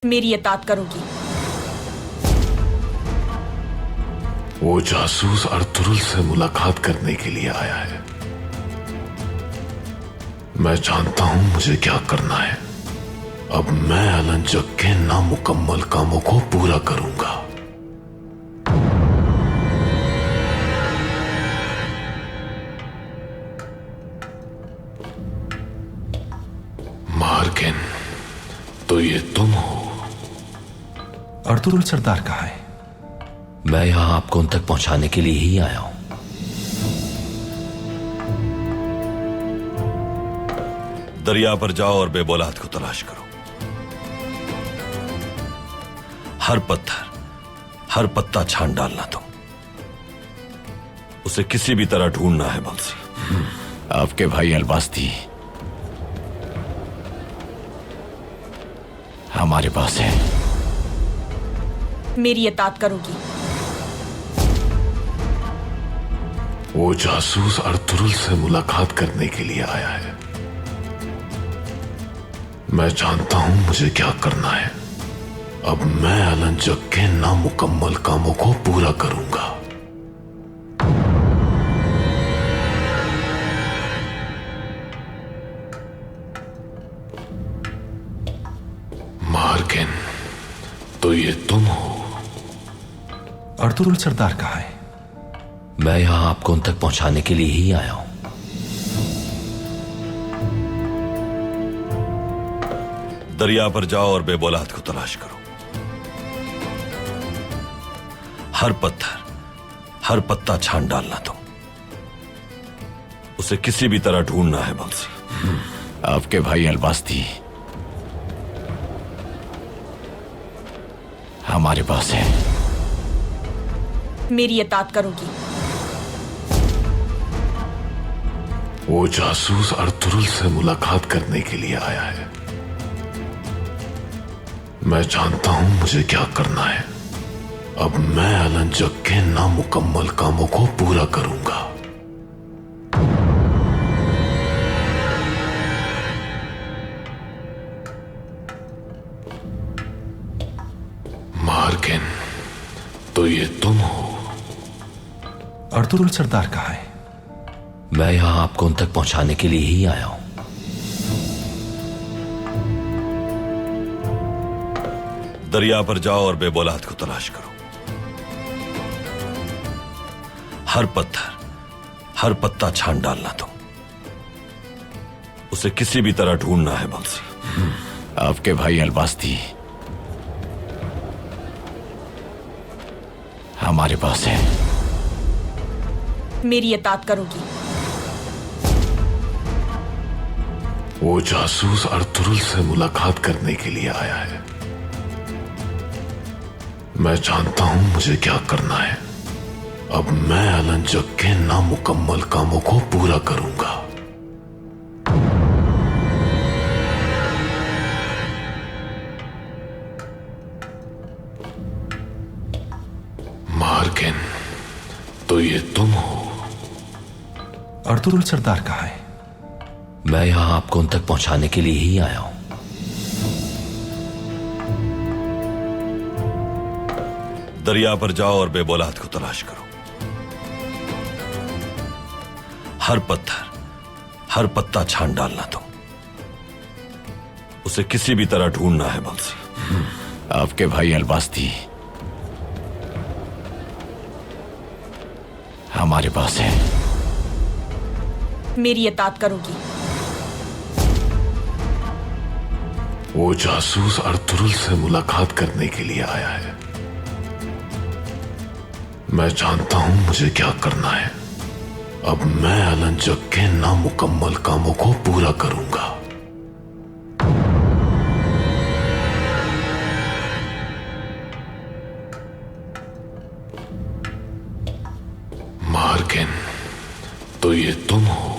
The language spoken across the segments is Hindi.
मेरी इताअत करोगी। वो जासूस अर्तुरुल से मुलाकात करने के लिए आया है। मैं जानता हूं मुझे क्या करना है। अब मैं अलंजक के नामुकम्मल कामों को पूरा करूंगा। मार्किन, तो ये तुम हो? अर्तुरुल सरदार कहाँ है? मैं यहां आपको उन तक पहुंचाने के लिए ही आया हूं। दरिया पर जाओ और बेबौलाद को तलाश करो। हर पत्थर, हर पत्ता छान डालना तुम। उसे किसी भी तरह ढूंढना है बंसी। आपके भाई अलबास्ती हमारे पास है। मेरी इताअत करोगी। वो जासूस अर्तुरुल से मुलाकात करने के लिए आया है। मैं जानता हूं मुझे क्या करना है। अब मैं अलंजक के नामुकम्मल कामों को पूरा करूंगा। मार्किन, तो ये तुम हो? अर्तुरुल सरदार कहाँ है? मैं यहां आपको उन तक पहुंचाने के लिए ही आया हूं। दरिया पर जाओ और बेबौलाद को तलाश करो। हर पत्थर, हर पत्ता छान डालना तुम। उसे किसी भी तरह ढूंढना है बंसी। आपके भाई अलबास्ती हमारे पास है। मेरी इताअत करोगी। वो जासूस अर्तुरुल से मुलाकात करने के लिए आया है। मैं जानता हूं मुझे क्या करना है। अब मैं अलंजक के नामुकम्मल कामों को पूरा करूंगा। मार्किन, तो ये तुम हो? अर्तुरुल सरदार कहाँ है? मैं यहां आपको उन तक पहुंचाने के लिए ही आया हूं। दरिया पर जाओ और बेबौलाद को तलाश करो। हर पत्थर, हर पत्ता छान डालना तुम। उसे किसी भी तरह ढूंढना है बंसी। आपके भाई अलबास्ती हमारे पास है। मेरी इताअत करोगी। वो जासूस अर्तुरुल से मुलाकात करने के लिए आया है। मैं जानता हूं मुझे क्या करना है। अब मैं अलंजक के नामुकम्मल कामों को पूरा करूंगा। मार्किन, तो ये तुम हो? अर्तुरुल सरदार कहाँ है? मैं यहां आपको उन तक पहुंचाने के लिए ही आया हूं। दरिया पर जाओ और बेबौलाद को तलाश करो। हर पत्थर, हर पत्ता छान डालना तुम। उसे किसी भी तरह ढूंढना है बंसी। आपके भाई अलबास्ती हमारे पास है। मेरी इताअत करोगी। वो जासूस अर्तुरुल से मुलाकात करने के लिए आया है। मैं जानता हूं मुझे क्या करना है। अब मैं अलंजक के नामुकम्मल कामों को पूरा करूंगा। मार्किन, तो ये तुम हो?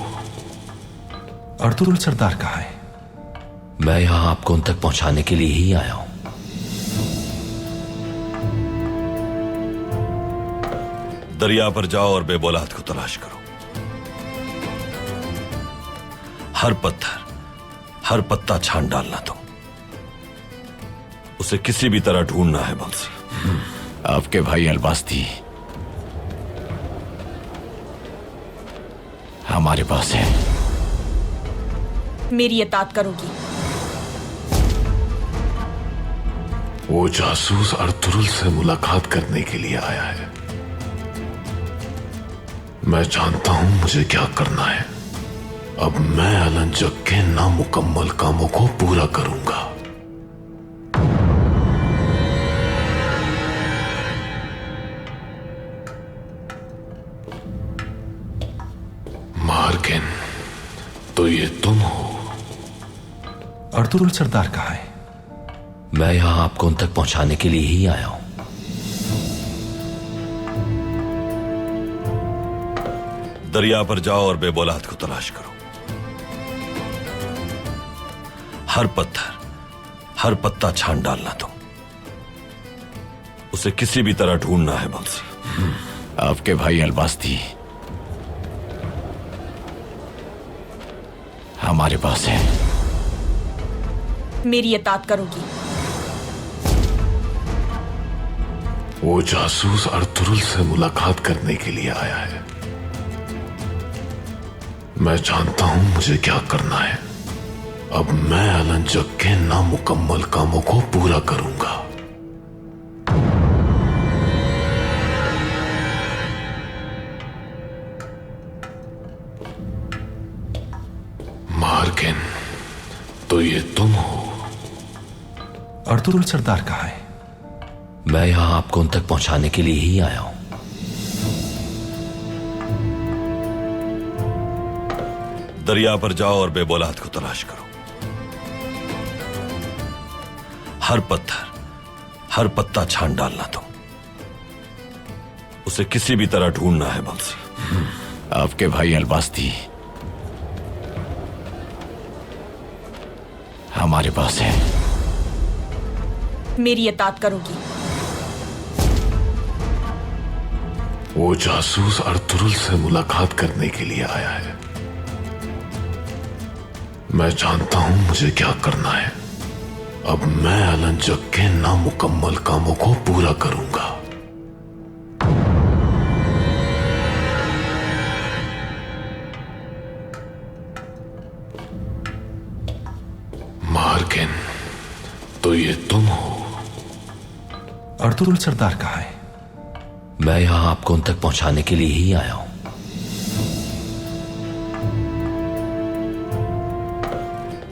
अर्तुरुल सरदार कहाँ है? मैं यहां आपको उन तक पहुंचाने के लिए ही आया हूं। दरिया पर जाओ और बेबौलाद को तलाश करो। हर पत्थर, हर पत्ता छान डालना तुम। उसे किसी भी तरह ढूंढना है बंसी। आपके भाई अलबास्ती हमारे पास है। मेरी इताअत करोगी। वो जासूस अर्तुरुल से मुलाकात करने के लिए आया है। मैं जानता हूं मुझे क्या करना है। अब मैं अलंजक के नामुकम्मल कामों को पूरा करूंगा। मार्किन, तो ये तुम हो? अर्तुरुल सरदार कहाँ है? मैं यहां आपको उन तक पहुंचाने के लिए ही आया हूं। दरिया पर जाओ और बेबौलाद को तलाश करो। हर पत्थर, हर पत्ता छान डालना तुम। उसे किसी भी तरह ढूंढना है बंसी। आपके भाई अलबास्ती हमारे पास है। मेरी इताअत करोगी। वो जासूस अर्तुरुल से मुलाकात करने के लिए आया है। मैं जानता हूं मुझे क्या करना है। अब मैं अलंजक के नामुकम्मल कामों को पूरा करूंगा। मार्किन, तो ये तुम हो? अर्तुरुल सरदार कहाँ है? मैं यहां आपको उन तक पहुंचाने के लिए ही आया हूं। दरिया पर जाओ और बेबौलाद को तलाश करो। हर पत्थर, हर पत्ता छान डालना तुम। उसे किसी भी तरह ढूंढना है बंसी। आपके भाई अलबास्ती हमारे पास है। मेरी इताअत करोगी। वो जासूस अर्तुरुल से मुलाकात करने के लिए आया है। मैं जानता हूं मुझे क्या करना है। अब मैं अलंजक के नामुकम्मल कामों को पूरा करूंगा। मार्किन, तो ये तुम हो? अर्तुरुल सरदार कहाँ है? मैं यहां आपको उन तक पहुंचाने के लिए ही आया हूं।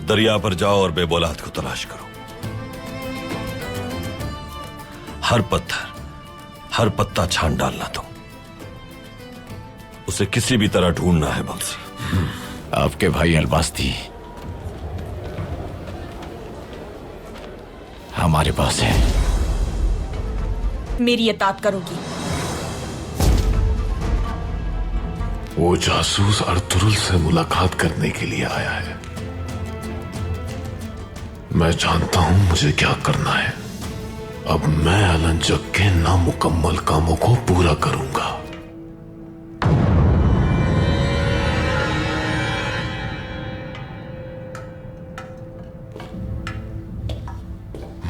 दरिया पर जाओ और बेबौलाद को तलाश करो। हर पत्थर, हर पत्ता छान डालना तुम। उसे किसी भी तरह ढूंढना है बंसी। आपके भाई अलबास्ती हमारे पास है। मेरी इताअत करोगी। वो जासूस अर्तुरुल से मुलाकात करने के लिए आया है। मैं जानता हूं मुझे क्या करना है। अब मैं अलंजक के नामुकम्मल कामों को पूरा करूंगा।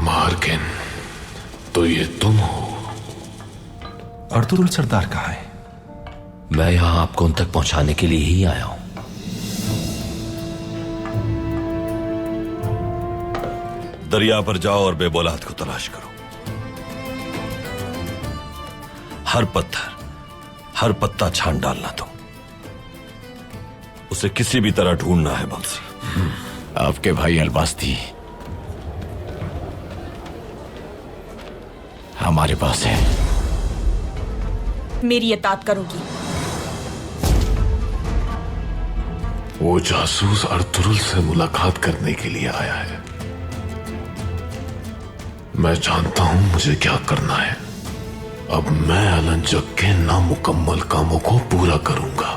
मार्किन, तो ये तुम हो? अर्तुरुल सरदार कहाँ है? मैं यहां आपको उन तक पहुंचाने के लिए ही आया हूं। दरिया पर जाओ और बेबौलाद को तलाश करो। हर पत्थर, हर पत्ता छान डालना तुम। उसे किसी भी तरह ढूंढना है बंसी। आपके भाई अलबास्ती हमारे पास है। मेरी इताअत करोगी। वो जासूस अर्तुरुल से मुलाकात करने के लिए आया है। मैं जानता हूं मुझे क्या करना है। अब मैं अलंजक के नामुकम्मल कामों को पूरा करूंगा।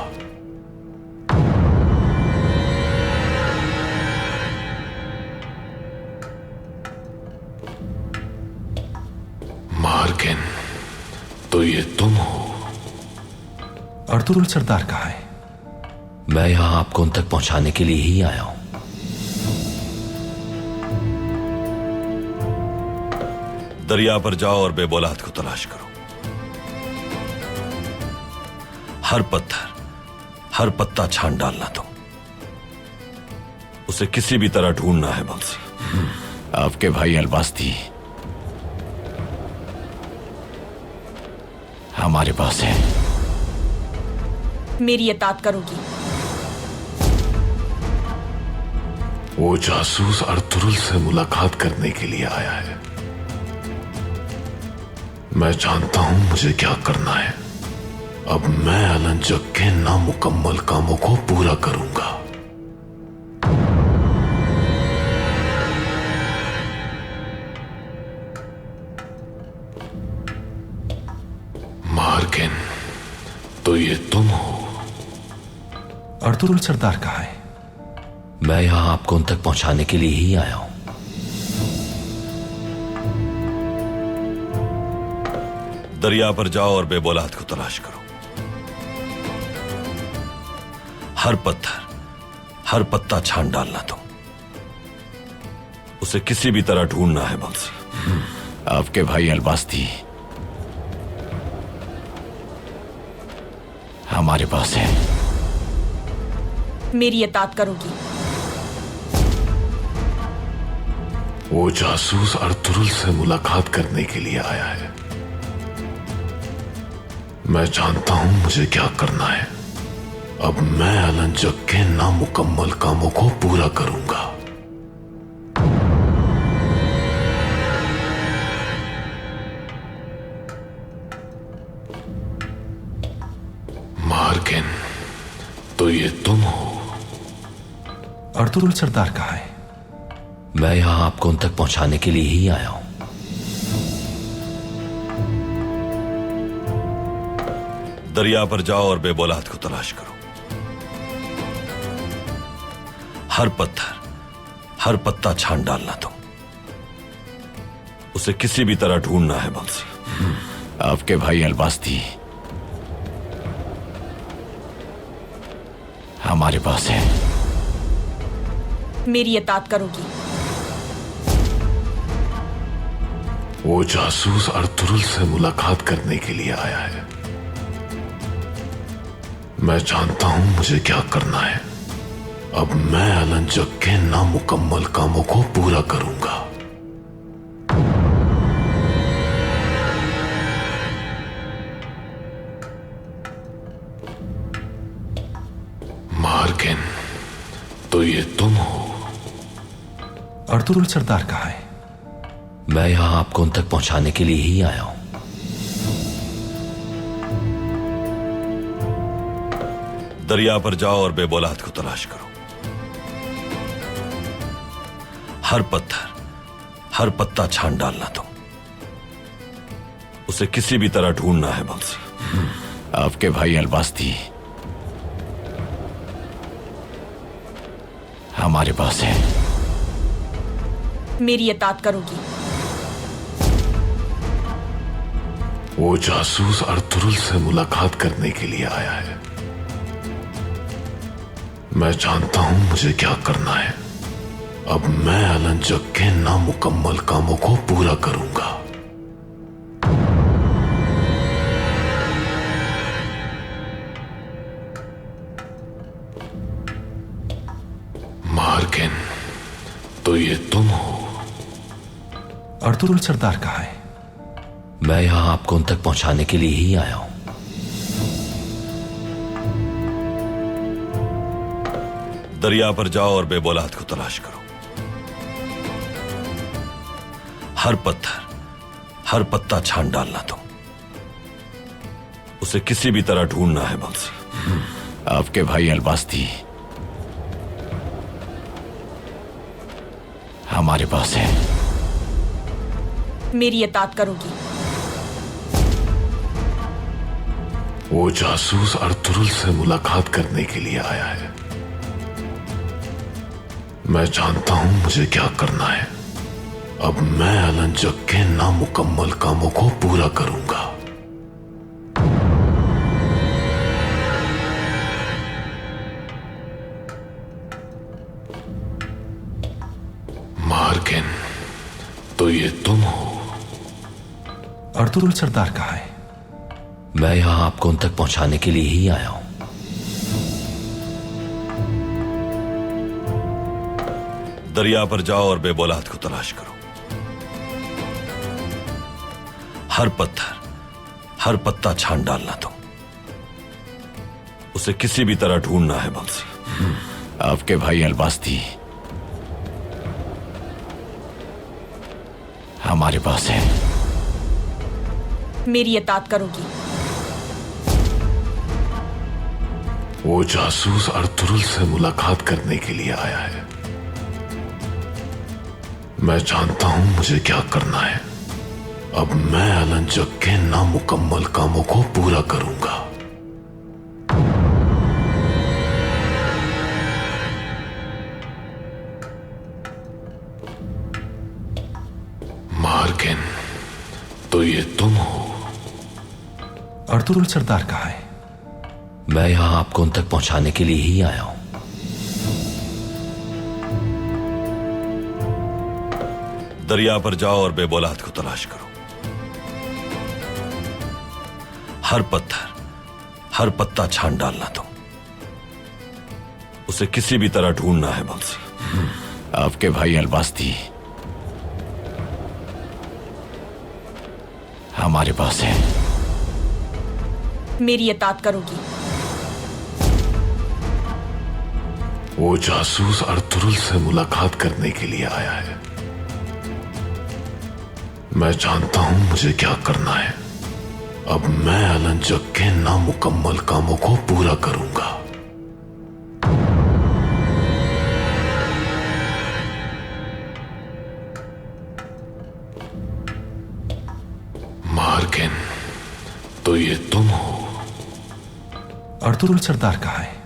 मार्किन, तो ये तुम हो? अर्तुरुल सरदार कहाँ है? मैं यहां आपको उन तक पहुंचाने के लिए ही आया हूं। दरिया पर जाओ और बेबौलाद को तलाश करो। हर पत्थर, हर पत्ता छान डालना तुम। उसे किसी भी तरह ढूंढना है बंसी। आपके भाई अलबास्ती हमारे पास है। मेरी इताअत करोगी? वो जासूस अर्तुरुल से मुलाकात करने के लिए आया है। मैं जानता हूं मुझे क्या करना है। अब मैं अलंजक के नामुकम्मल कामों को पूरा करूंगा। मार्किन, तो ये तुम हो? अर्तुरुल सरदार कहाँ है? मैं यहां आपको उन तक पहुंचाने के लिए ही आया हूं। दरिया पर जाओ और बेबौलाद को तलाश करो। हर पत्थर, हर पत्ता छान डालना तुम। उसे किसी भी तरह ढूंढना है बंसी। आपके भाई अलबास्ती हमारे पास है। मेरी इताअत करोगी? वो जासूस अर्तुरुल से मुलाकात करने के लिए आया है। मैं जानता हूं मुझे क्या करना है। अब मैं अलंजक के नामुकम्मल कामों को पूरा करूंगा। मार्किन, तो ये तुम हो? अर्तुरुल सरदार कहाँ है? मैं यहां आपको उन तक पहुंचाने के लिए ही आया हूं। दरिया पर जाओ और बेबौलाद को तलाश करो। हर पत्थर, हर पत्ता छान डालना तुम। उसे किसी भी तरह ढूंढना है बंसी। आपके भाई अलबास्ती हमारे पास है। मेरी इताअत करोगी? वो जासूस अर्तुरुल से मुलाकात करने के लिए आया है। मैं जानता हूं मुझे क्या करना है। अब मैं अलंजक के नामुकम्मल कामों को पूरा करूंगा। मार्किन, तो ये तुम हो? अर्तुरुल सरदार कहाँ है? मैं यहां आपको उन तक पहुंचाने के लिए ही आया हूं। दरिया पर जाओ और बेबौलाद को तलाश करो। हर पत्थर, हर पत्ता छान डालना तुम। उसे किसी भी तरह ढूंढना है बंसी। आपके भाई अलबास्ती हमारे पास है। मेरी इताअत करोगी? वो जासूस अर्तुरुल से मुलाकात करने के लिए आया है। मैं जानता हूं मुझे क्या करना है। अब मैं अलंजक के नामुकम्मल कामों को पूरा करूंगा। मार्किन, तो ये तुम हो? अर्तुरुल सरदार कहाँ है? मैं यहां आपको उन तक पहुंचाने के लिए ही आया हूं। दरिया पर जाओ और बेबौलाद को तलाश करो। हर पत्थर, हर पत्ता छान डालना तुम। उसे किसी भी तरह ढूंढना है बंसी। आपके भाई अलबास्ती हमारे पास है। मेरी इताअत करोगी? वो जासूस अर्तुरुल से मुलाकात करने के लिए आया है। मैं जानता हूं मुझे क्या करना है। अब मैं अलंजक के नामुकम्मल कामों को पूरा करूंगा। मार्किन, तो ये तुम हो? अर्तुरुल सरदार कहाँ है? मैं यहां आपको उन तक पहुंचाने के लिए ही आया हूं। दरिया पर जाओ और बेबौलाद को तलाश करो। हर पत्थर, हर पत्ता छान डालना तुम। उसे किसी भी तरह ढूंढना है बंसी। आपके भाई अलबास्ती हमारे पास है। मेरी इताअत करोगी? वो जासूस अर्तुरुल से मुलाकात करने के लिए आया है। मैं जानता हूं मुझे क्या करना है। अब मैं अलंजक के नामुकम्मल कामों को पूरा करूंगा। मार्किन, तो ये तुम हो? अर्तुरुल सरदार कहाँ है? मैं यहां आपको उन तक पहुंचाने के लिए ही आया हूं। दरिया पर जाओ और बेबौलाद को तलाश करो। हर पत्थर, हर पत्ता छान डालना तुम। उसे किसी भी तरह ढूंढना है बंसी। आपके भाई अलबास्ती हमारे पास है। मेरी इताअत करोगी? वो जासूस अर्तुरुल से मुलाकात करने के लिए आया है। मैं जानता हूं मुझे क्या करना है। अब मैं अलंजक के नामुकम्मल कामों को पूरा करूंगा। मार्किन, तो ये तुम हो? अर्तुरुल सरदार कहाँ है?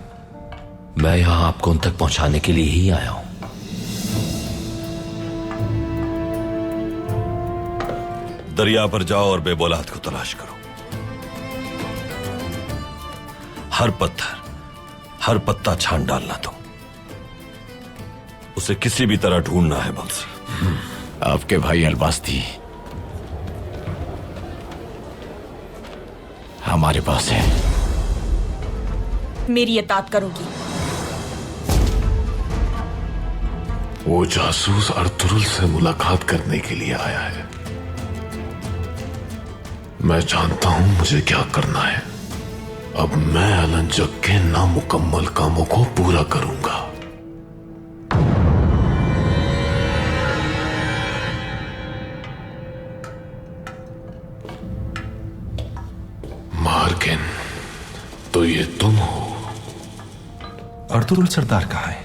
मैं यहां आपको उन तक पहुंचाने के लिए ही आया हूं। दरिया पर जाओ और बेबौलाद को तलाश करो। हर पत्थर, हर पत्ता छान डालना तुम। उसे किसी भी तरह ढूंढना है बंसी। आपके भाई अलबास्ती हमारे पास है। मेरी इताअत करोगी? वो जासूस अर्तुरुल से मुलाकात करने के लिए आया है। मैं जानता हूं मुझे क्या करना है। अब मैं अलंजक के नामुकम्मल कामों को पूरा करूंगा। मार्किन, तो ये तुम हो? अर्तुरुल सरदार कहाँ है?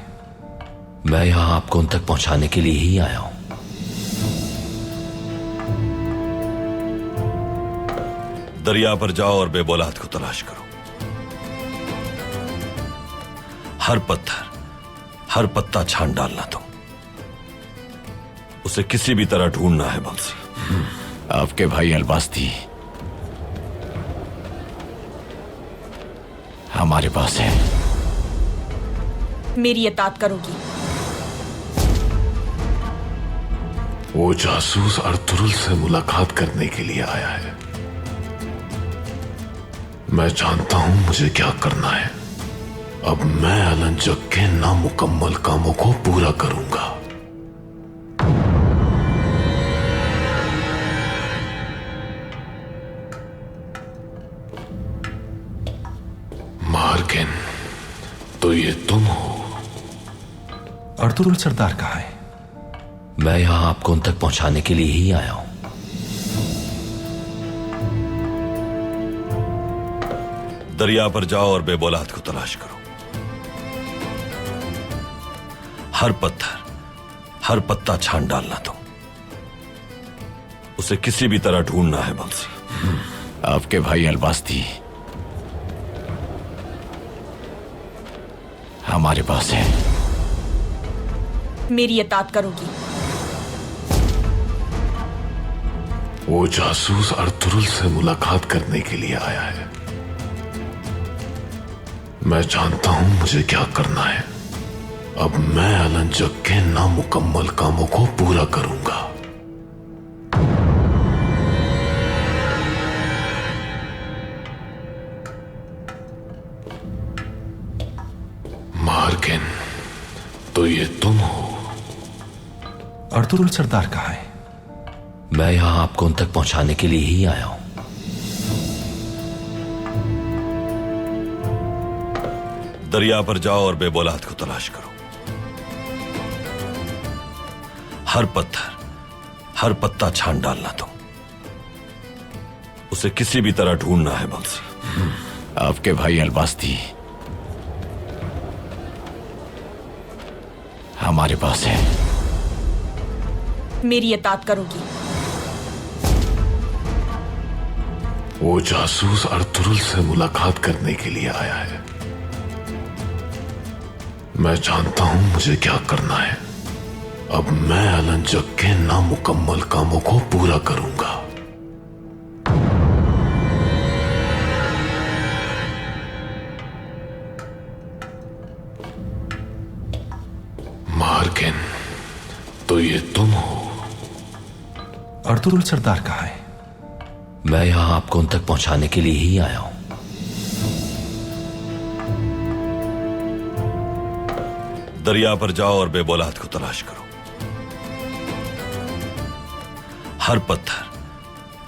मैं यहां आपको उन तक पहुंचाने के लिए ही आया हूं। दरिया पर जाओ और बेबौलाद को तलाश करो। हर पत्थर, हर पत्ता छान डालना तुम। उसे किसी भी तरह ढूंढना है बंसी। आपके भाई अलबास्ती हमारे पास है। मेरी इताअत करोगी? वो जासूस अर्तुरुल से मुलाकात करने के लिए आया है। मैं जानता हूं मुझे क्या करना है। अब मैं अलंजक के नामुकम्मल कामों को पूरा करूंगा। मार्किन, तो ये तुम हो? अर्तुरुल सरदार कहाँ है? मैं यहां आपको उन तक पहुंचाने के लिए ही आया हूं। दरिया पर जाओ और बेबौलाद को तलाश करो। हर पत्थर, हर पत्ता छान डालना तुम। उसे किसी भी तरह ढूंढना है बंसी। आपके भाई अलबास्ती हमारे पास है। मेरी इताअत करोगी? वो जासूस अर्तुरुल से मुलाकात करने के लिए आया है। मैं जानता हूं मुझे क्या करना है। अब मैं अलंजक के नामुकम्मल कामों को पूरा करूंगा। ये तुम हो? अर्तुरुल सरदार कहाँ है? मैं यहां आपको उन तक पहुंचाने के लिए ही आया हूं। दरिया पर जाओ और बेबौलाद को तलाश करो। हर पत्थर, हर पत्ता छान डालना तुम। उसे किसी भी तरह ढूंढना है बंसी। आपके भाई अलबास्ती हमारे पास है। मेरी इताअत करोगी? वो जासूस अर्तुरुल से मुलाकात करने के लिए आया है। मैं जानता हूं मुझे क्या करना है। अब मैं अलंजक के नामुकम्मल कामों को पूरा करूंगा। मार्किन, तो ये तुम हो? अर्तुरुल सरदार कहाँ है? मैं यहां आपको उन तक पहुंचाने के लिए ही आया हूं। दरिया पर जाओ और बेबौलाद को तलाश करो। हर पत्थर,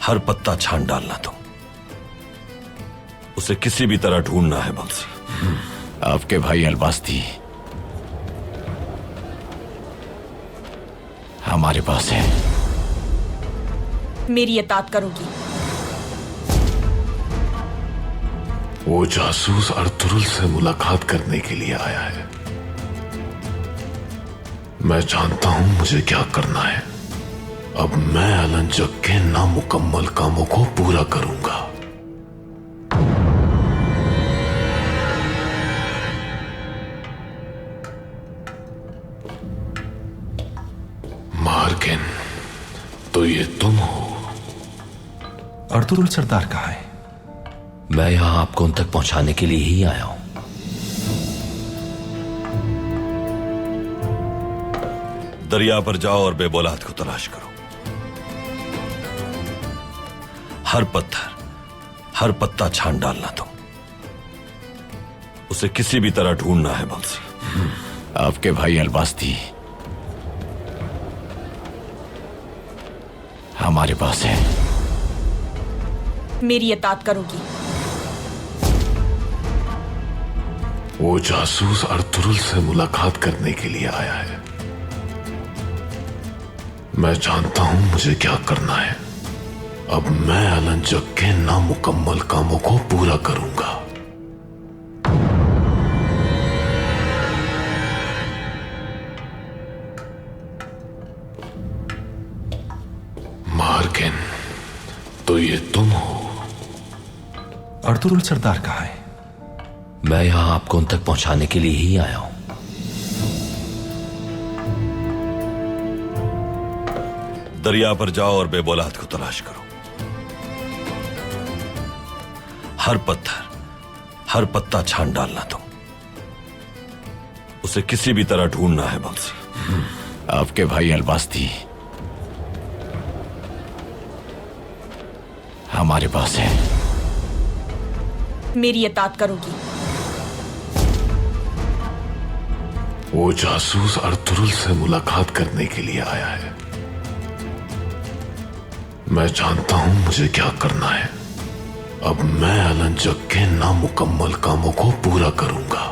हर पत्ता छान डालना तुम। उसे किसी भी तरह ढूंढना है बंसी। आपके भाई अलबास्ती हमारे पास है। मेरी इताअत करोगी? वो जासूस अर्तुरुल से मुलाकात करने के लिए आया है। मैं जानता हूं मुझे क्या करना है। अब मैं अलंजक के नामुकम्मल कामों को पूरा करूंगा। मार्किन, तो ये तुम हो? अर्तुरुल सरदार कहाँ है? मैं यहां आपको उन तक पहुंचाने के लिए ही आया हूं। दरिया पर जाओ और बेबौलाद को तलाश करो। हर पत्थर, हर पत्ता छान डालना तुम। उसे किसी भी तरह ढूंढना है बंसी। आपके भाई अलबास्ती हमारे पास है। मेरी इताअत करोगी? वो जासूस अर्तुरुल से मुलाकात करने के लिए आया है। मैं जानता हूं मुझे क्या करना है। अब मैं अलंजक के नामुकम्मल कामों को पूरा करूंगा। मार्किन, तो ये तुम हो? अर्तुरुल सरदार कहाँ है? मैं यहां आपको उन तक पहुंचाने के लिए ही आया हूं। दरिया पर जाओ और बेबौलाद को तलाश करो। हर पत्थर, हर पत्ता छान डालना तुम। उसे किसी भी तरह ढूंढना है बंसी। आपके भाई अलबास्ती हमारे पास है। मेरी इताअत करोगी? वो जासूस अर्तुरुल से मुलाकात करने के लिए आया है। मैं जानता हूं मुझे क्या करना है। अब मैं अलंजक के नामुकम्मल कामों को पूरा करूंगा।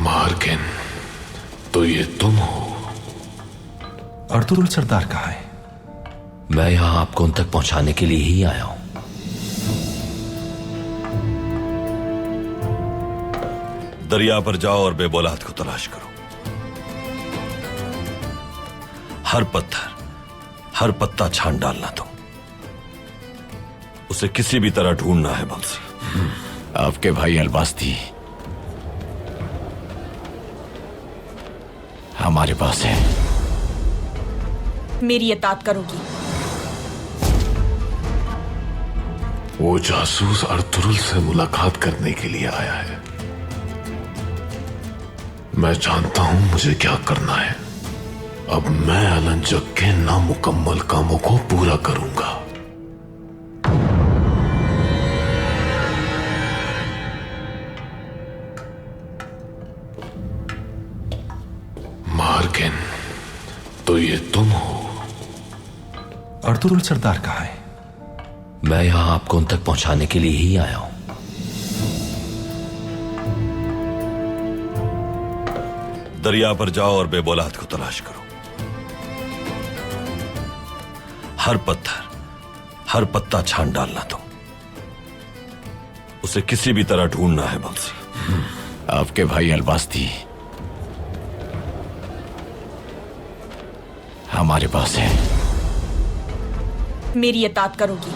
मार्किन, तो ये तुम हो? अर्तुरुल सरदार कहाँ है? मैं यहां आपको उन तक पहुंचाने के लिए ही आया हूं। दरिया पर जाओ और बेबौलाद को तलाश करो। हर पत्थर, हर पत्ता छान डालना तुम। उसे किसी भी तरह ढूंढना है बंसी। आपके भाई अलबास्ती हमारे पास है। मेरी इताअत करोगी? वो जासूस अर्तुरुल से मुलाकात करने के लिए आया है। मैं जानता हूं मुझे क्या करना है। अब मैं अलंजक के नामुकम्मल कामों को पूरा करूंगा। मार्किन, तो ये तुम हो? अर्तुरुल सरदार कहाँ है? मैं यहां आपको उन तक पहुंचाने के लिए ही आया हूं। दरिया पर जाओ और बेबौलाद को तलाश करो। हर पत्थर, हर पत्ता छान डालना तुम। उसे किसी भी तरह ढूंढना है बंसी। आपके भाई अलबास्ती हमारे पास है। मेरी इताअत करोगी?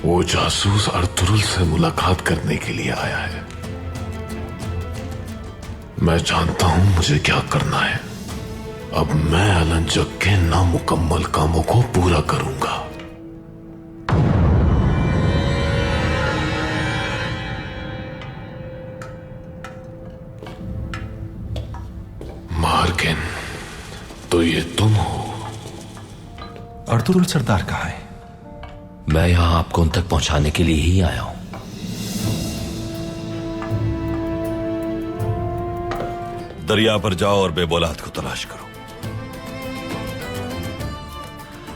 वो जासूस अर्तुरुल से मुलाकात करने के लिए आया है। मैं जानता हूं मुझे क्या करना है। अब मैं अलंजक के नामुकम्मल कामों को पूरा करूंगा। मार्किन, तो ये तुम हो? अर्तुरुल सरदार कहाँ है? मैं यहां आपको उन तक पहुंचाने के लिए ही आया हूं। दरिया पर जाओ और बेबौलाद को तलाश करो।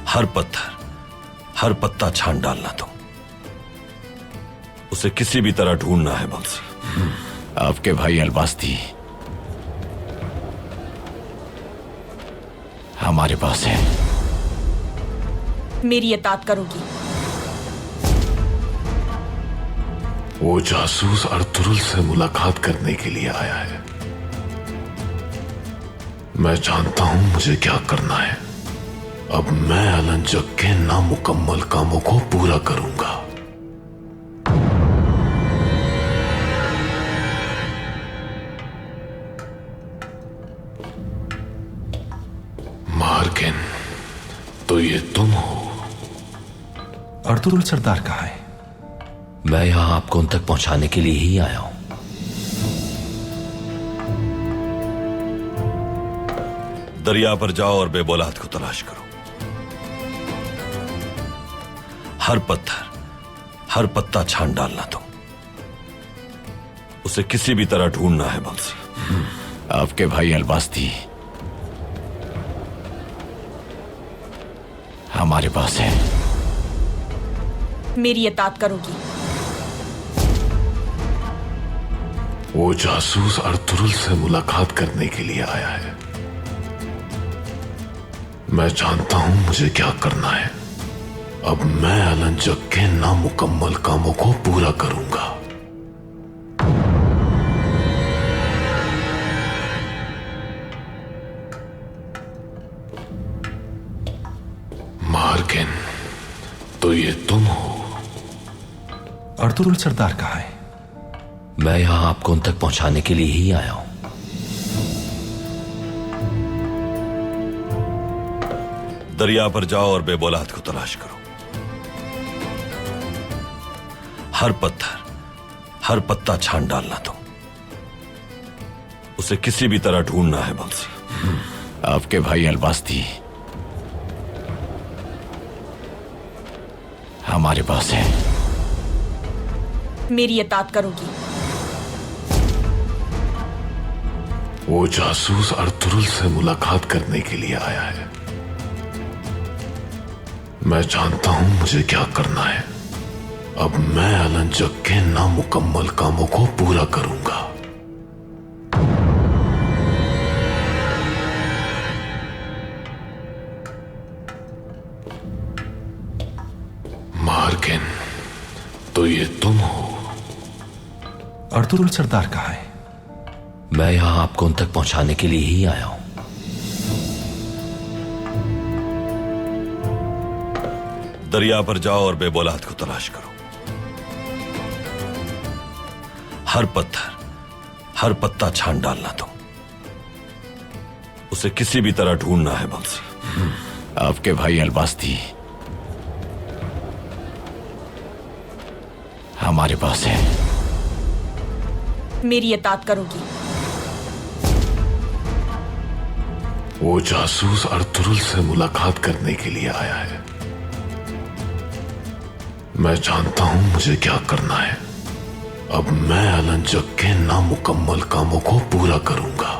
हर पत्थर, हर पत्ता छान डालना तुम। उसे किसी भी तरह ढूंढना है बंसी। आपके भाई अलबास्ती हमारे पास है। मेरी इताअत करोगी? वो जासूस अर्तुरुल से मुलाकात करने के लिए आया है। मैं जानता हूं मुझे क्या करना है। अब मैं अलंजक के नामुकम्मल कामों को पूरा करूंगा। मार्किन, तो ये तुम हो? अर्तुरुल सरदार कहाँ है? मैं यहां आपको उन तक पहुंचाने के लिए ही आया हूं। दरिया पर जाओ और बेबौलाद को तलाश करो। हर पत्थर, हर पत्ता छान डालना तुम। उसे किसी भी तरह ढूंढना है बंसी। आपके भाई अलबास्ती हमारे पास है। मेरी इताअत करोगी? वो जासूस अर्तुरुल से मुलाकात करने के लिए आया है। मैं जानता हूं मुझे क्या करना है। अब मैं अलंजक के नामुकम्मल कामों को पूरा करूंगा। मार्किन, तो ये तुम हो? अर्तुरुल सरदार कहाँ है? मैं यहां आपको उन तक पहुंचाने के लिए ही आया हूं। दरिया पर जाओ और बेबौलाद को तलाश करो। हर पत्थर, हर पत्ता छान डालना तुम। उसे किसी भी तरह ढूंढना है बंसी। आपके भाई अलबास्ती हमारे पास है। मेरी इताअत करोगी? वो जासूस अर्तुरुल से मुलाकात करने के लिए आया है। मैं जानता हूं मुझे क्या करना है। अब मैं अलंजक के नामुकम्मल कामों को पूरा करूंगा। मार्किन, तो ये तुम हो? अर्तुरुल सरदार कहाँ है? मैं यहां आपको उन तक पहुंचाने के लिए ही आया हूं। दरिया पर जाओ और बेबौलाद को तलाश करो। हर पत्थर, हर पत्ता छान डालना तुम। उसे किसी भी तरह ढूंढना है बंसी। आपके भाई अलबास्ती हमारे पास है। मेरी इताअत करोगी? वो जासूस अर्तुरुल से मुलाकात करने के लिए आया है। मैं जानता हूं मुझे क्या करना है। अब मैं अलंजक के नामुकम्मल कामों को पूरा करूंगा।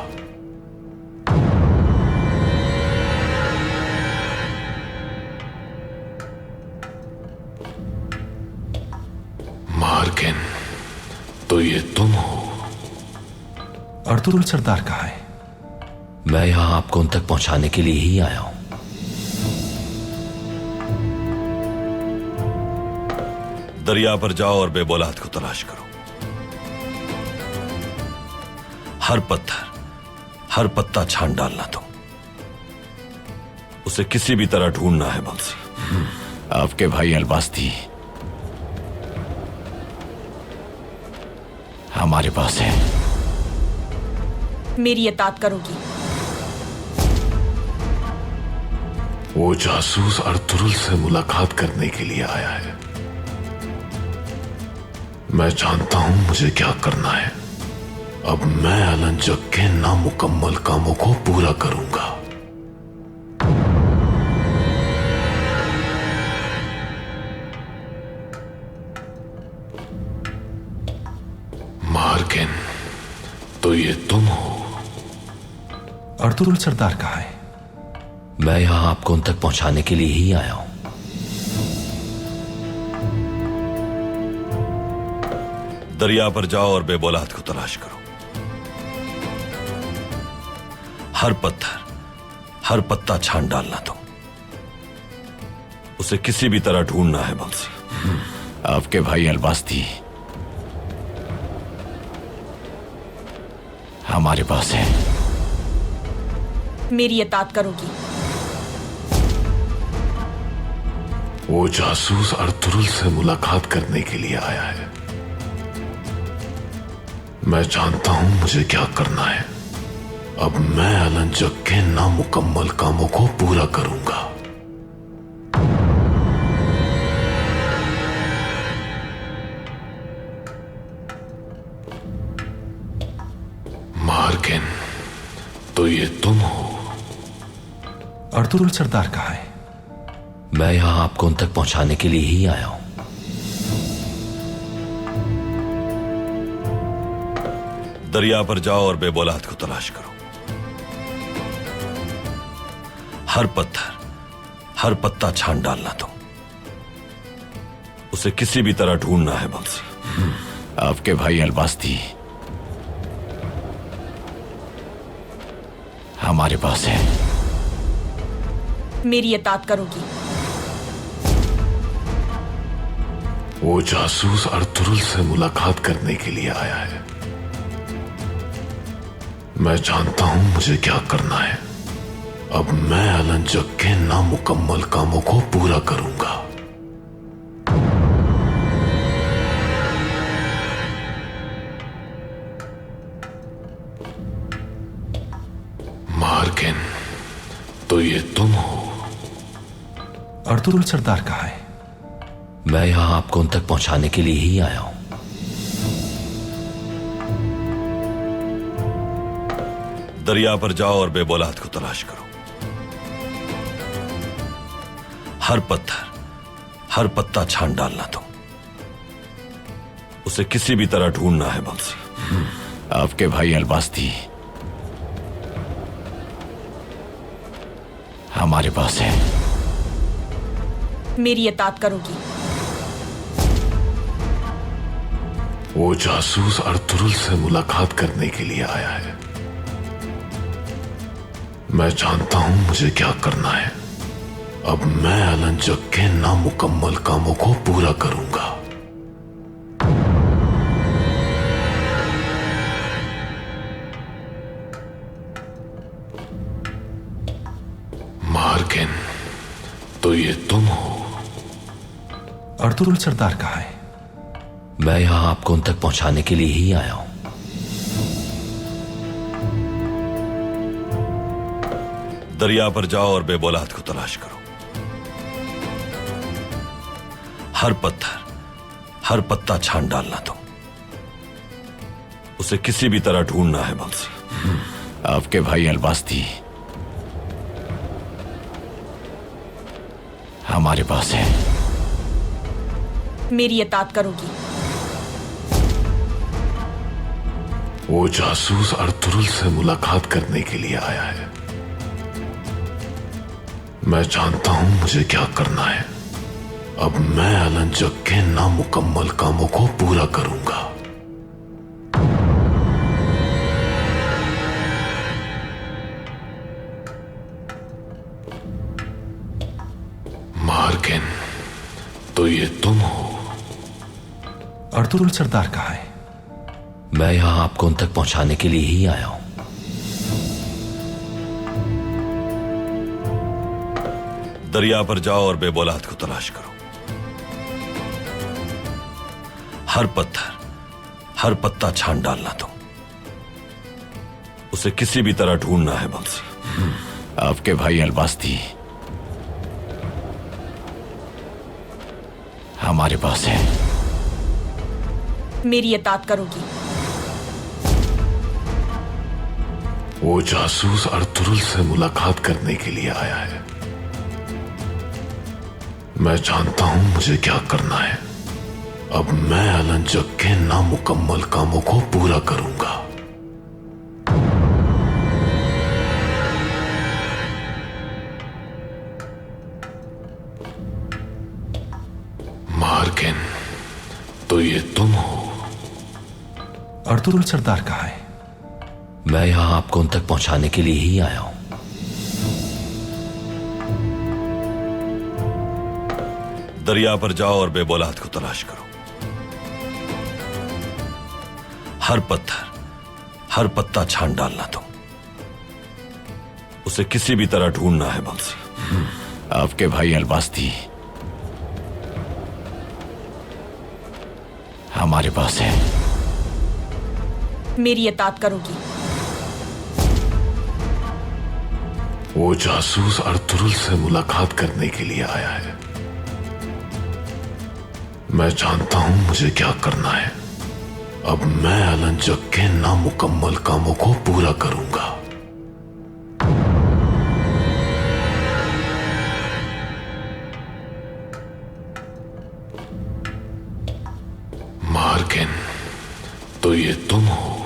मार्किन, तो ये तुम हो? अर्तुरुल सरदार कहाँ है? मैं यहां आपको उन तक पहुंचाने के लिए ही आया हूं। दरिया पर जाओ और बेबौलाद को तलाश करो। हर पत्थर, हर पत्ता छान डालना तुम। उसे किसी भी तरह ढूंढना है बंसी। आपके भाई अलबास्ती हमारे पास है। मेरी इताअत करोगी? वो जासूस अर्तुरुल से मुलाकात करने के लिए आया है। मैं जानता हूं मुझे क्या करना है। अब मैं अलंजक के नामुकम्मल कामों को पूरा करूंगा। मार्किन, तो ये तुम हो? अर्तुरुल सरदार कहाँ है? मैं यहां आपको उन तक पहुंचाने के लिए ही आया हूं। दरिया पर जाओ और बेबौलाद को तलाश करो। हर पत्थर, हर पत्ता छान डालना तुम। उसे किसी भी तरह ढूंढना है बंसी। आपके भाई अलबास्ती हमारे पास है। मेरी इताअत करोगी? वो जासूस अर्तुरुल से मुलाकात करने के लिए आया है। मैं जानता हूं मुझे क्या करना है। अब मैं अलंजक के नामुकम्मल कामों को पूरा करूंगा। मार्किन, तो ये तुम हो? अर्तुरुल सरदार कहाँ है? मैं यहां आपको उन तक पहुंचाने के लिए ही आया हूं। दरिया पर जाओ और बेबौलाद को तलाश करो। हर पत्थर, हर पत्ता छान डालना तुम। उसे किसी भी तरह ढूंढना है बंसी। आपके भाई अलबास्ती हमारे पास है। मेरी इताअत करोगी? वो जासूस अर्तुरुल से मुलाकात करने के लिए आया है। मैं जानता हूं मुझे क्या करना है। अब मैं अलंजक के नामुकम्मल कामों को पूरा करूंगा। मार्किन, तो ये तुम हो? अर्तुरुल सरदार कहाँ है? मैं यहां आपको उन तक पहुंचाने के लिए ही आया हूं। दरिया पर जाओ और बेबौलाद को तलाश करो। हर पत्थर, हर पत्ता छान डालना तुम। उसे किसी भी तरह ढूंढना है बंसी। आपके भाई अलबास्ती हमारे पास है। मेरी इताअत करोगी? मार्किन, तो ये तुम हो? मेरी इताअत करोगी? वो जासूस अर्तुरुल से मुलाकात करने के लिए आया है। मैं जानता हूं मुझे क्या करना है। अब मैं अलंजक के नामुकम्मल कामों को पूरा करूंगा। मार्किन, तो ये तुम हो? मेरी इताअत करोगी? वो जासूस अर्तुरुल से मुलाकात करने के लिए आया है। मैं जानता हूं मुझे क्या करना है। अब मैं अलंजक के नामुकम्मल कामों को पूरा करूंगा। मार्किन, तो ये तुम हो? अर्तुरुल सरदार कहाँ है? मैं यहां आपको उन तक पहुंचाने के लिए ही आया हूं। दरिया पर जाओ और बेबौलाद को तलाश करो। हर पत्थर, हर पत्ता छान डालना तुम। उसे किसी भी तरह ढूंढना है बंसी। आपके भाई अलबास्ती हमारे पास है। मेरी इताअत करोगी? वो जासूस अर्तुरुल से मुलाकात करने के लिए आया है। मैं जानता हूं मुझे क्या करना है। अब मैं अलंजक के नामुकम्मल कामों को पूरा करूंगा। मार्किन, तो ये तुम हो? अर्तुरुल सरदार कहाँ है? मैं यहां आपको उन तक पहुंचाने के लिए ही आया हूं। दरिया पर जाओ और बेबौलाद को तलाश करो। हर पत्थर, हर पत्ता छान डालना तुम। उसे किसी भी तरह ढूंढना है बंसी। आपके भाई अलबास्ती हमारे पास है। मेरी इताअत करोगी? वो जासूस अर्तुरुल से मुलाकात करने के लिए आया है। मैं जानता हूं मुझे क्या करना है। अब मैं अलंजक के नामुकम्मल कामों को पूरा करूंगा। मार्किन, तो ये तुम हो? अर्तुरुल सरदार कहाँ है? मैं यहां आपको उन तक पहुंचाने के लिए ही आया हूं। दरिया पर जाओ और बेबौलाद को तलाश करो। हर पत्थर, हर पत्ता छान डालना तुम। उसे किसी भी तरह ढूंढना है बंसी। आपके भाई अलबास्ती हमारे पास है। मेरी इताअत करोगी? वो जासूस अर्तुरुल से मुलाकात करने के लिए आया है। मैं जानता हूं मुझे क्या करना है। अब मैं अलंजक के नामुकम्मल कामों को पूरा करूंगा। मार्किन, तो ये तुम हो?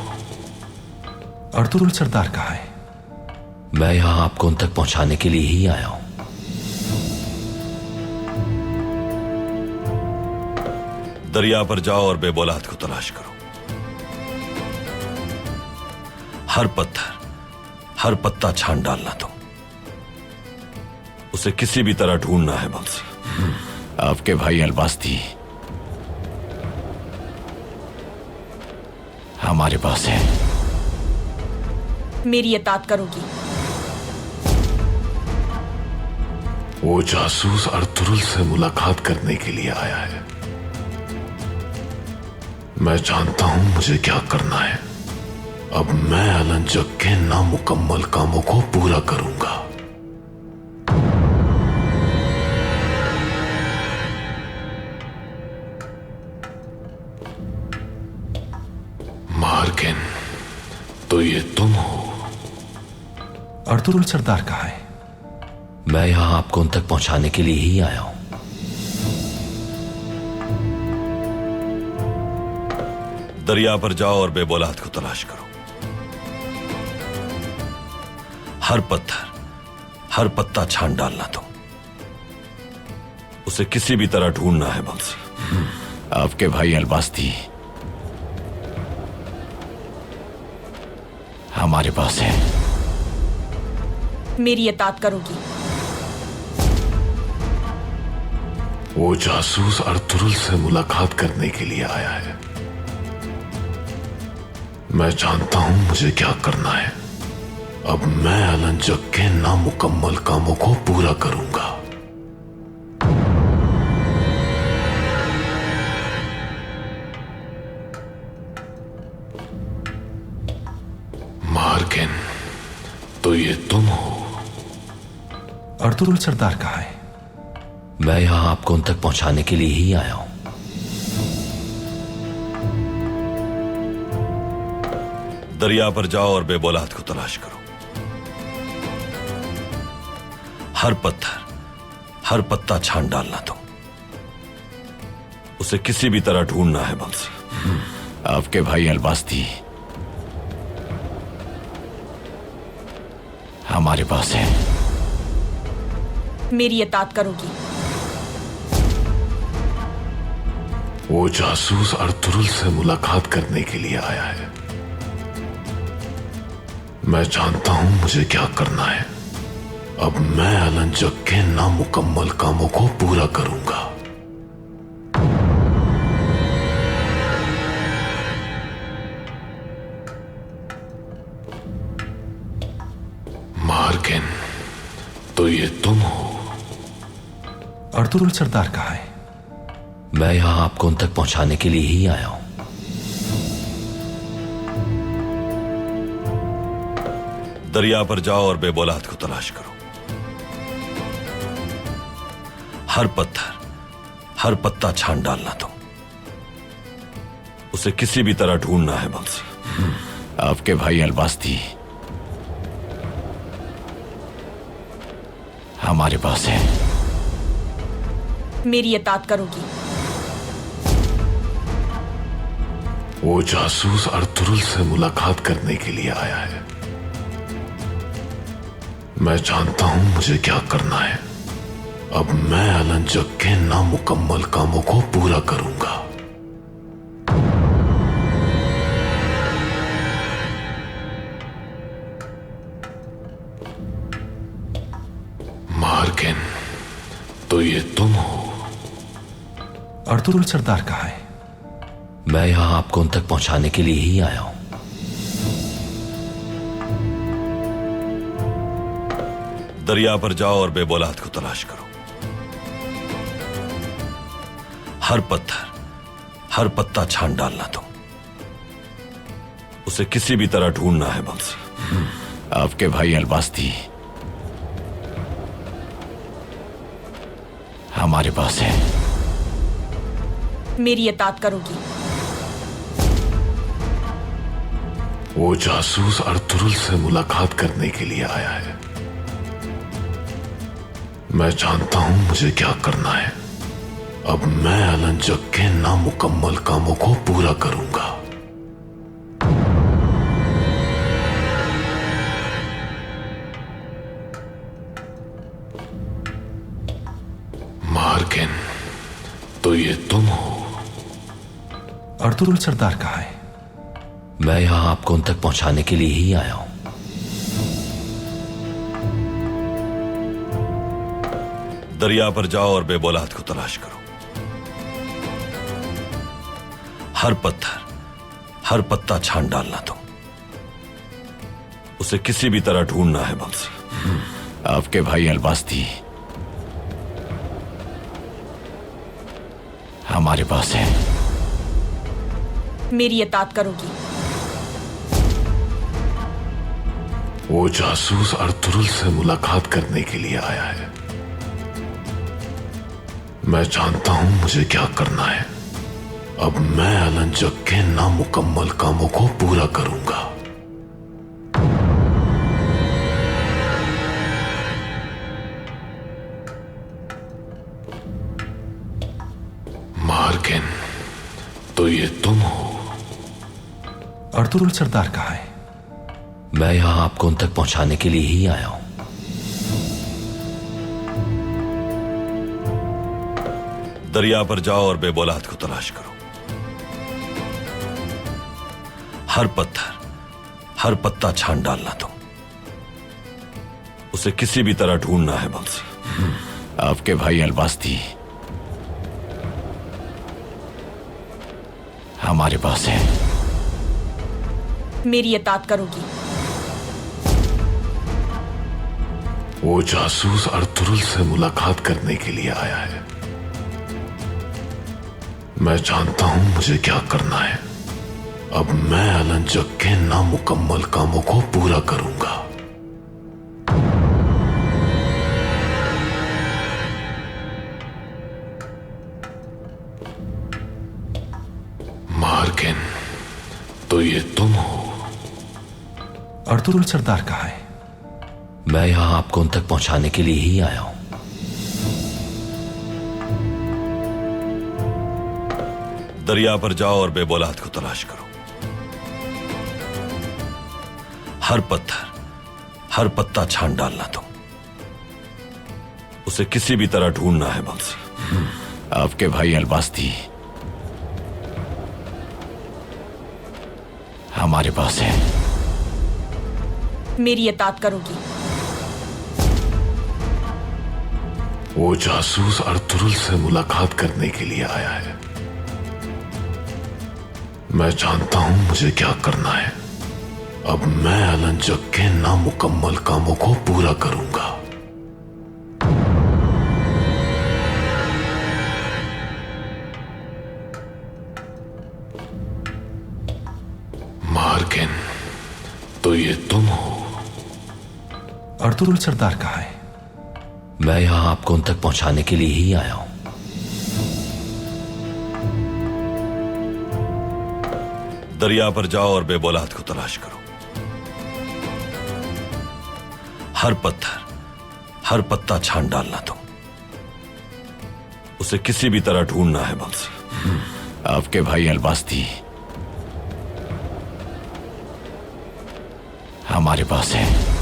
अर्तुरुल सरदार कहाँ है? मैं यहां आपको उन तक पहुंचाने के लिए ही आया हूं। दरिया पर जाओ और बेबौलाद को तलाश करो। हर पत्थर, हर पत्ता छान डालना तुम। उसे किसी भी तरह ढूंढना है बंसी। आपके भाई अलबास्ती हमारे पास है। मेरी इताअत करोगी? वो जासूस अर्तुरुल से मुलाकात करने के लिए आया है। मैं जानता हूं मुझे क्या करना है। अब मैं अलंजक के नामुकम्मल कामों को पूरा करूंगा। मार्किन, तो ये तुम हो? अर्तुरुल सरदार कहाँ है? मैं यहां आपको उन तक पहुंचाने के लिए ही आया हूं। दरिया पर जाओ और बेबौलाद को तलाश करो। हर पत्थर, हर पत्ता छान डालना तुम। उसे किसी भी तरह ढूंढना है बंसी। आपके भाई अलबास्ती हमारे पास है। मेरी इताअत करोगी? वो जासूस अर्तुरुल से मुलाकात करने के लिए आया है। मैं जानता हूं मुझे क्या करना है। अब मैं अलंजक के नामुकम्मल कामों को पूरा करूंगा। मार्किन, तो ये तुम हो? अर्तुरुल सरदार कहाँ है? मैं यहां आपको उन तक पहुंचाने के लिए ही आया हूं। दरिया पर जाओ और बेबौलाद को तलाश करो। हर पत्थर, हर पत्ता छान डालना तुम। उसे किसी भी तरह ढूंढना है बंसी। आपके भाई अलबास्ती हमारे पास है। मेरी इताअत करोगी। वो जासूस अर्तुरुल से मुलाकात करने के लिए आया है। मैं जानता हूं मुझे क्या करना है। अब मैं अलंजक के नामुकम्मल कामों को पूरा करूंगा। मार्किन, तो ये तुम हो? अर्तुरुल सरदार कहाँ है? मैं यहां आपको उन तक पहुंचाने के लिए ही आया हूं। दरिया पर जाओ और बेबौलाद को तलाश करो। हर पत्थर, हर पत्ता छान डालना तुम। उसे किसी भी तरह ढूंढना है बंसी। आपके भाई अलबास्ती हमारे पास है। मेरी इताअत करोगी। वो जासूस अर्तुरुल से मुलाकात करने के लिए आया है। मैं जानता हूं मुझे क्या करना है। अब मैं अलंजक के नामुकम्मल कामों को पूरा करूंगा। मार्किन, तो ये तुम हो? अर्तुरुल सरदार कहाँ है? मैं यहां आपको उन तक पहुंचाने के लिए ही आया हूं। दरिया पर जाओ और बेबौलाद को तलाश करो। हर पत्थर, हर पत्ता छान डालना तुम। उसे किसी भी तरह ढूंढना है बंसी। आपके भाई अलबास्ती हमारे पास है। मेरी इताअत करोगी। वो जासूस अर्तुरुल से मुलाकात करने के लिए आया है। मैं जानता हूं मुझे क्या करना है। अब मैं अलंजक के नामुकम्मल कामों को पूरा करूंगा। मार्किन, तो ये तुम हो? अर्तुरुल सरदार कहाँ है? मैं यहां आपको उन तक पहुंचाने के लिए ही आया हूं। दरिया पर जाओ और बेबौलाद को तलाश करो। हर पत्थर, हर पत्ता छान डालना तुम। उसे किसी भी तरह ढूंढना है बंसी। आपके भाई अलबास्ती हमारे पास है। मेरी इताअत करोगी। वो जासूस अर्तुरुल से मुलाकात करने के लिए आया है। मैं जानता हूं मुझे क्या करना है। अब मैं अलंजक के नामुकम्मल कामों को पूरा करूंगा। मार्किन, तो ये तुम हो? अर्तुरुल सरदार कहाँ है? मैं यहां आपको उन तक पहुंचाने के लिए ही आया हूं। दरिया पर जाओ और बेबौलाद को तलाश करो। हर पत्थर, हर पत्ता छान डालना तुम। उसे किसी भी तरह ढूंढना है बंसी। आपके भाई अलबास्ती हमारे पास है। मेरी इताअत करोगी। वो जासूस अर्तुरुल से मुलाकात करने के लिए आया है। मैं जानता हूं मुझे क्या करना है। अब मैं अलंजक के नामुकम्मल कामों को पूरा करूंगा। मार्किन, तो ये तुम हो? अर्तुरुल सरदार कहाँ है? मैं यहां आपको उन तक पहुंचाने के लिए ही आया हूं। दरिया पर जाओ और बेबौलाद को तलाश करो। हर पत्थर, हर पत्ता छान डालना तुम। उसे किसी भी तरह ढूंढना है बंसी। आपके भाई अलबास्ती हमारे पास है। मेरी इताअत करोगी। वो जासूस अर्तुरुल से मुलाकात करने के लिए आया है। मैं जानता हूं मुझे क्या करना है। अब मैं अलंजक के नामुकम्मल कामों को पूरा करूंगा। मार्किन, तो ये तुम हो? अर्तुरुल सरदार कहाँ है? मैं यहां आपको उन तक पहुंचाने के लिए ही आया हूं। दरिया पर जाओ और बेबौलाद को तलाश करो। हर पत्ता छान डालना तुम। उसे किसी भी तरह ढूंढना है बंसी। आपके भाई अलबास्ती हमारे पास है।